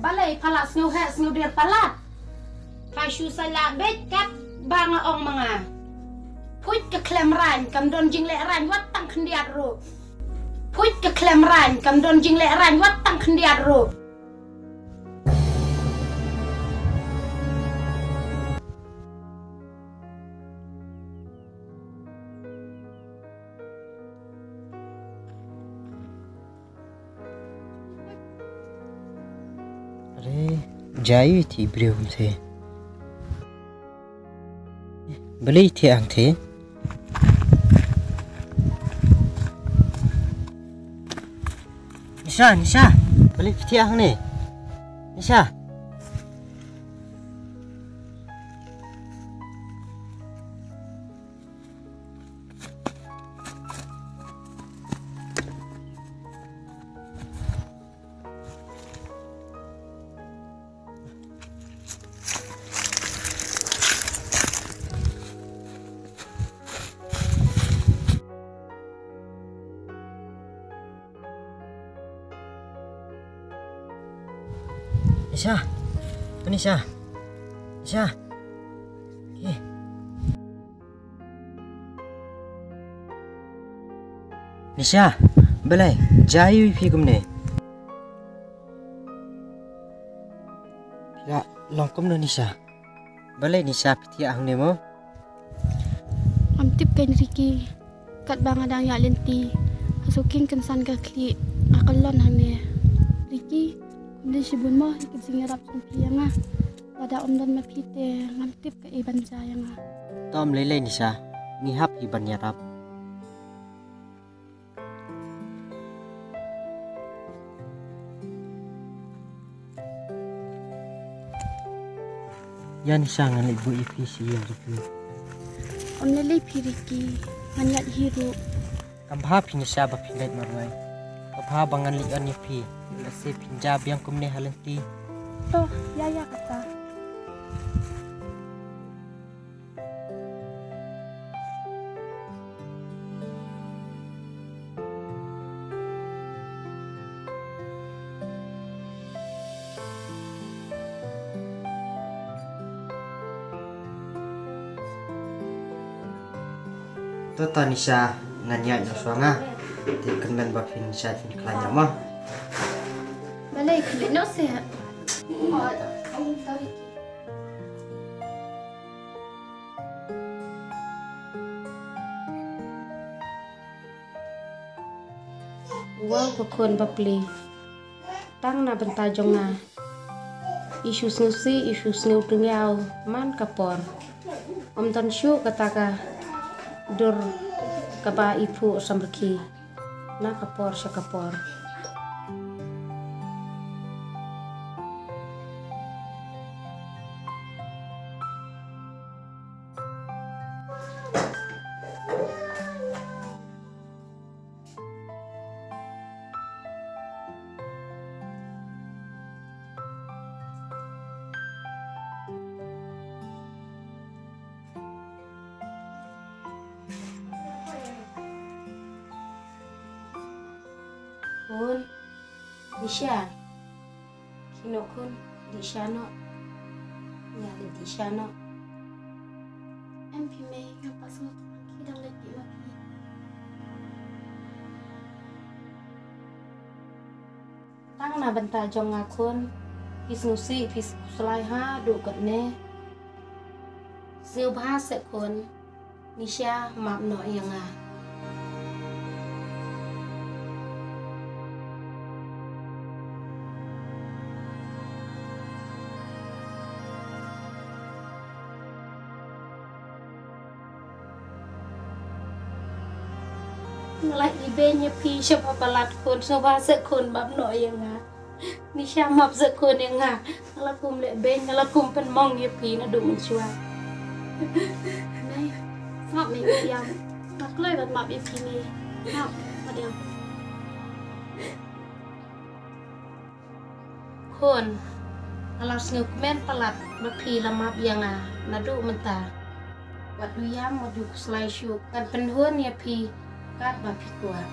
balai palak sengau hek sengau dia palat. Pasyu salak bekat bang ong manga. Puit ke klem ran kam don jing lek ran wat tang kendiat ro. Puit ke klem ran kam don jing lek ran wat tang kendiat ro. अरे जाई थी ब्रेम थे बलई थे आंग थे निशा निशा बलई थे आंग ने निशा Nisha, Nisha, Nisha, okay. Nisha, balai, jai wi kumne. Pila longkom no Nisha. Balai Nisha piti ang nemo. Amtip kan Ricky, kat bang adang ya lenti, hasuking kensan ka kli, akalon hane. Ricky. Di sibun mo ikit singarap sampiya nga pada omdan mapite ngamtip ka iban saya nga Tom lele Nisha ngihap iban yarap yan Nisha ngan ibu ipi siya ribu omnelay piriki nganyat hiro kambha Nisha ba pinday marway kambha bangan lian ipi Lase Punjab yang kumne halanti. Toh, yaya kata. Toto Nisha nganya nyoswanga. Dikenan bapin Nisha tin klanya mah. Balay kulino siya. Wow pekun bapli. Tang na bentajong na. Isu snusi isu snu tungyao man kapor. Om tan syu kataka dur kaba ipu samrki. Na kapor sya kapor. Kun, Disha, kino kun, Disha no, nyali Disha no. MP may ngapasot kidang lagi mapi. Tang na bentajong ngakun, pisnusi pis sulai ha dukat ne. Siu bahasa kun, Disha map no yang ah. Like ibenya pi siapa palat kun so bahasa kun bab no yang nga ni siya map sa kun yang nga ngalakum le ben ngalakum pen mong ye pi na du menchua Nay, ngap may yang naklay bat map ipi ni. Ngap, madang. kun alas nguk men palat bapi lamap yang nga na du menta wat du yam wat du slai shu kan penhun ye pi kat bapi kuat